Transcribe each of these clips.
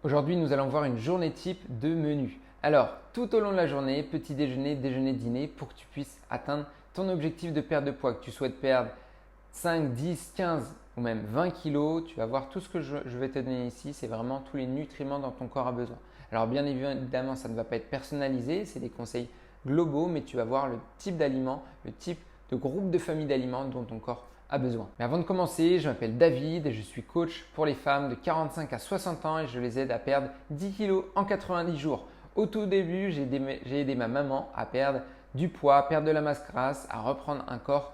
Aujourd'hui, nous allons voir une journée type de menu. Alors, tout au long de la journée, petit déjeuner, déjeuner, dîner, pour que tu puisses atteindre ton objectif de perte de poids, que tu souhaites perdre 5, 10, 15 ou même 20 kilos, tu vas voir tout ce que je vais te donner ici, c'est vraiment tous les nutriments dont ton corps a besoin. Alors bien évidemment, ça ne va pas être personnalisé, c'est des conseils globaux, mais tu vas voir le type d'aliments, le type de groupe de famille d'aliments dont ton corps a besoin. Mais avant de commencer, je m'appelle David et je suis coach pour les femmes de 45 à 60 ans et je les aide à perdre 10 kilos en 90 jours. Au tout début, j'ai aidé ma maman à perdre du poids, à perdre de la masse grasse, à reprendre un corps,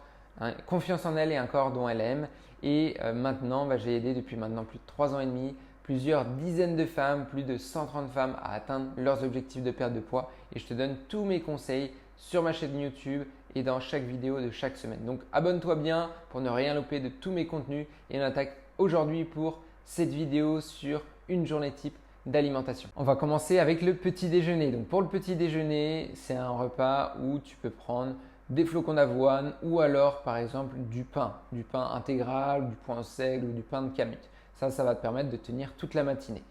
confiance en elle et un corps dont elle aime. Et maintenant, j'ai aidé depuis maintenant plus de 3 ans et demi plusieurs dizaines de femmes, plus de 130 femmes à atteindre leurs objectifs de perte de poids. Et je te donne tous mes conseils sur ma chaîne YouTube et dans chaque vidéo de chaque semaine. Donc abonne-toi bien pour ne rien louper de tous mes contenus et on attaque aujourd'hui pour cette vidéo sur une journée type d'alimentation. On va commencer avec le petit déjeuner. Donc pour le petit déjeuner, c'est un repas où tu peux prendre des flocons d'avoine ou alors par exemple du pain intégral, du pain au sel ou du pain de kamut. Ça va te permettre de tenir toute la matinée.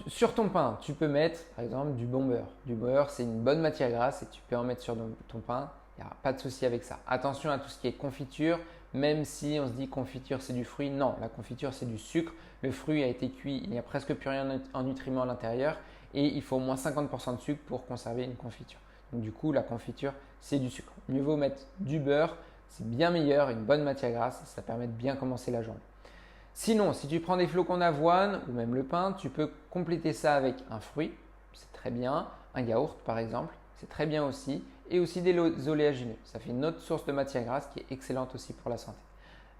Sur ton pain, tu peux mettre par exemple du bon beurre. Du beurre, c'est une bonne matière grasse et tu peux en mettre sur ton pain. Il n'y a pas de souci avec ça. Attention à tout ce qui est confiture, même si on se dit confiture c'est du fruit. Non, la confiture c'est du sucre. Le fruit a été cuit, il n'y a presque plus rien en nutriments à l'intérieur et il faut au moins 50% de sucre pour conserver une confiture. Donc du coup, la confiture c'est du sucre. Mieux vaut mettre du beurre, c'est bien meilleur, une bonne matière grasse, ça permet de bien commencer la journée. Sinon, si tu prends des flocons d'avoine ou même le pain, tu peux compléter ça avec un fruit, c'est très bien, un yaourt par exemple, c'est très bien aussi, et aussi des oléagineux. Ça fait une autre source de matière grasse qui est excellente aussi pour la santé.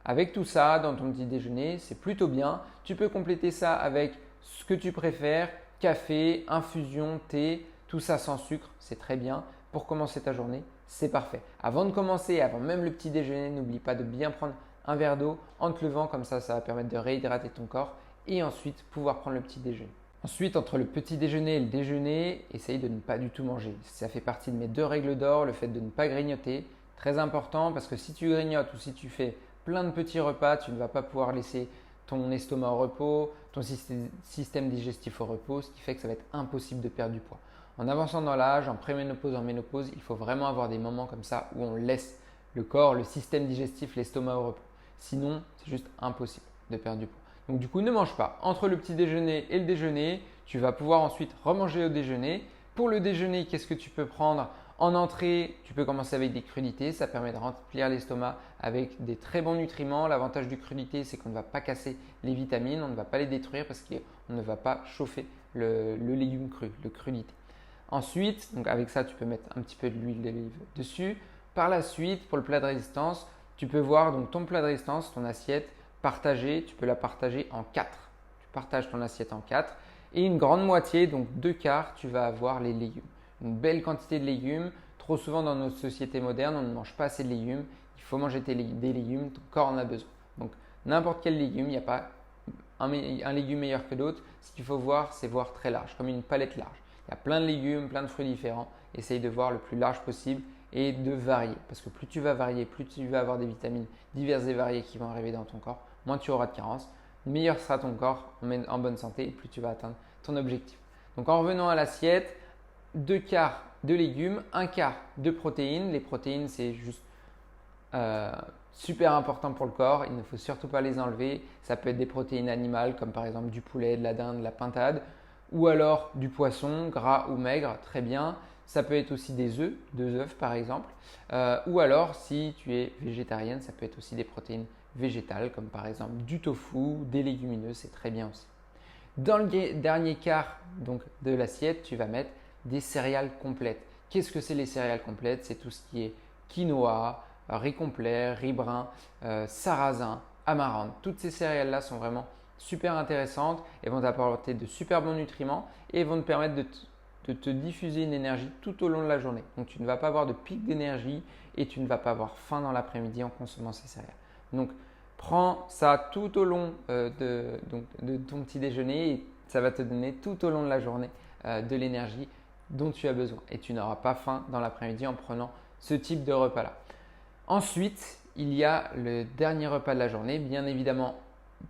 Avec tout ça, dans ton petit déjeuner, c'est plutôt bien. Tu peux compléter ça avec ce que tu préfères, café, infusion, thé, tout ça sans sucre, c'est très bien. Pour commencer ta journée, c'est parfait. Avant de commencer, avant même le petit déjeuner, n'oublie pas de bien prendre un verre d'eau en te levant, comme ça va permettre de réhydrater ton corps et ensuite pouvoir prendre le petit déjeuner. Ensuite, entre le petit déjeuner et le déjeuner, essaye de ne pas du tout manger. Ça fait partie de mes 2 règles d'or, le fait de ne pas grignoter. Très important parce que si tu grignotes ou si tu fais plein de petits repas, tu ne vas pas pouvoir laisser ton estomac au repos, ton système digestif au repos, ce qui fait que ça va être impossible de perdre du poids. En avançant dans l'âge, en préménopause, en ménopause, il faut vraiment avoir des moments comme ça où on laisse le corps, le système digestif, l'estomac au repos. Sinon, c'est juste impossible de perdre du poids. Donc du coup, ne mange pas. Entre le petit déjeuner et le déjeuner, tu vas pouvoir ensuite remanger au déjeuner. Pour le déjeuner, qu'est-ce que tu peux prendre? En entrée, tu peux commencer avec des crudités. Ça permet de remplir l'estomac avec des très bons nutriments. L'avantage du crudité, c'est qu'on ne va pas casser les vitamines, on ne va pas les détruire parce qu'on ne va pas chauffer le légume cru, le crudité. Ensuite, donc avec ça, tu peux mettre un petit peu d'huile d'olive dessus. Par la suite, pour le plat de résistance, tu peux voir donc ton plat de résistance, ton assiette partagée, tu peux la partager en 4. Tu partages ton assiette en 4 et une grande moitié, donc 2 quarts, tu vas avoir les légumes. Une belle quantité de légumes. Trop souvent dans notre société moderne, on ne mange pas assez de légumes. Il faut manger des légumes, ton corps en a besoin. Donc n'importe quel légume, il n'y a pas un légume meilleur que l'autre. Ce qu'il faut voir, c'est voir très large, comme une palette large. Il y a plein de légumes, plein de fruits différents. Essaye de voir le plus large possible et de varier. Parce que plus tu vas varier, plus tu vas avoir des vitamines diverses et variées qui vont arriver dans ton corps, moins tu auras de carences, meilleur sera ton corps en bonne santé et plus tu vas atteindre ton objectif. Donc en revenant à l'assiette, 2 quarts de légumes, 1 quart de protéines. Les protéines, c'est juste super important pour le corps. Il ne faut surtout pas les enlever. Ça peut être des protéines animales comme par exemple du poulet, de la dinde, de la pintade ou alors du poisson, gras ou maigre, très bien. Ça peut être aussi des œufs, 2 œufs par exemple. Ou alors si tu es végétarienne, ça peut être aussi des protéines végétales comme par exemple du tofu, des légumineuses, c'est très bien aussi. Dans le dernier quart donc, de l'assiette, tu vas mettre des céréales complètes. Qu'est-ce que c'est les céréales complètes? C'est tout ce qui est quinoa, riz complet, riz brun, sarrasin, amaranth. Toutes ces céréales-là sont vraiment super intéressantes et vont t'apporter de super bons nutriments et vont te permettre de te diffuser une énergie tout au long de la journée. Donc tu ne vas pas avoir de pic d'énergie et tu ne vas pas avoir faim dans l'après-midi en consommant ces céréales. Donc prends ça tout au long de ton petit déjeuner et ça va te donner tout au long de la journée de l'énergie dont tu as besoin. Et tu n'auras pas faim dans l'après-midi en prenant ce type de repas-là. Ensuite, il y a le dernier repas de la journée. Bien évidemment,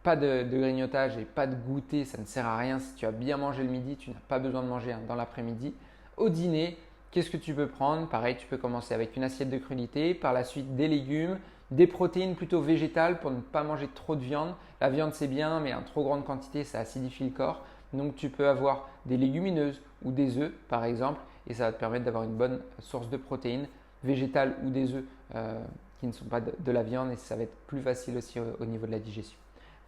pas de grignotage et pas de goûter, ça ne sert à rien. Si tu as bien mangé le midi, tu n'as pas besoin de manger dans l'après-midi. Au dîner, qu'est-ce que tu peux prendre? Pareil, tu peux commencer avec une assiette de crudités, par la suite des légumes, des protéines plutôt végétales pour ne pas manger trop de viande. La viande c'est bien, mais en trop grande quantité, ça acidifie le corps. Donc tu peux avoir des légumineuses ou des œufs par exemple, et ça va te permettre d'avoir une bonne source de protéines végétales ou des œufs qui ne sont pas de la viande, et ça va être plus facile aussi au niveau de la digestion.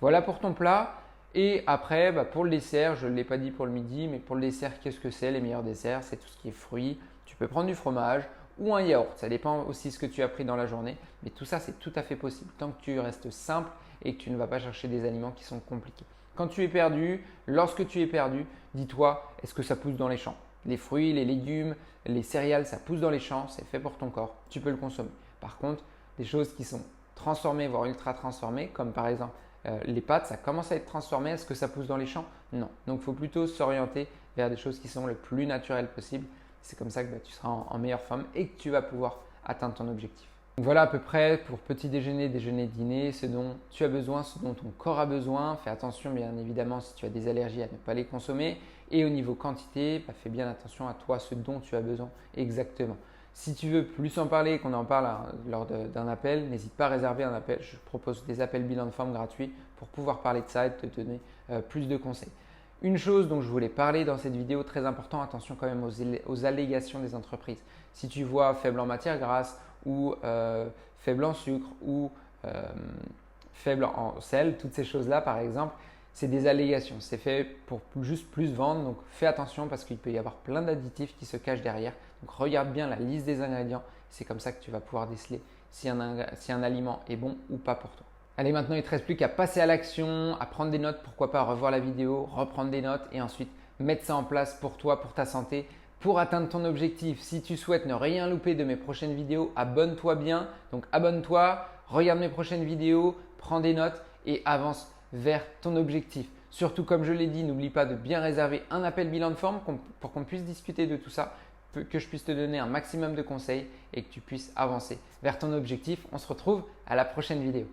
Voilà pour ton plat. Et après, pour le dessert, je ne l'ai pas dit pour le midi, mais pour le dessert, qu'est-ce que c'est? Les meilleurs desserts, c'est tout ce qui est fruits. Tu peux prendre du fromage ou un yaourt. Ça dépend aussi de ce que tu as pris dans la journée. Mais tout ça, c'est tout à fait possible tant que tu restes simple et que tu ne vas pas chercher des aliments qui sont compliqués. Quand tu es perdu, lorsque tu es perdu, dis-toi, est-ce que ça pousse dans les champs? Les fruits, les légumes, les céréales, ça pousse dans les champs, c'est fait pour ton corps. Tu peux le consommer. Par contre, des choses qui sont transformées, voire ultra transformées, comme par exemple les pâtes, ça commence à être transformé. Est-ce que ça pousse dans les champs? Non. Donc, il faut plutôt s'orienter vers des choses qui sont le plus naturelles possible. C'est comme ça que tu seras en meilleure forme et que tu vas pouvoir atteindre ton objectif. Donc, voilà à peu près pour petit déjeuner, déjeuner, dîner, ce dont tu as besoin, ce dont ton corps a besoin. Fais attention bien évidemment si tu as des allergies à ne pas les consommer. Et au niveau quantité, fais bien attention à toi, ce dont tu as besoin exactement. Si tu veux plus en parler, qu'on en parle lors d'un appel, n'hésite pas à réserver un appel. Je propose des appels bilan de forme gratuits pour pouvoir parler de ça et te donner plus de conseils. Une chose dont je voulais parler dans cette vidéo, très important, attention quand même aux allégations des entreprises. Si tu vois faible en matière grasse ou faible en sucre ou faible en sel, toutes ces choses-là par exemple, c'est des allégations. C'est fait pour juste plus vendre. Donc fais attention parce qu'il peut y avoir plein d'additifs qui se cachent derrière. Donc regarde bien la liste des ingrédients. C'est comme ça que tu vas pouvoir déceler si un aliment est bon ou pas pour toi. Allez, maintenant il ne te reste plus qu'à passer à l'action, à prendre des notes, pourquoi pas revoir la vidéo, reprendre des notes et ensuite mettre ça en place pour toi, pour ta santé, pour atteindre ton objectif. Si tu souhaites ne rien louper de mes prochaines vidéos, abonne-toi bien. Donc abonne-toi, regarde mes prochaines vidéos, prends des notes et avance vers ton objectif. Surtout, comme je l'ai dit, n'oublie pas de bien réserver un appel bilan de forme pour qu'on puisse discuter de tout ça, que je puisse te donner un maximum de conseils et que tu puisses avancer vers ton objectif. On se retrouve à la prochaine vidéo.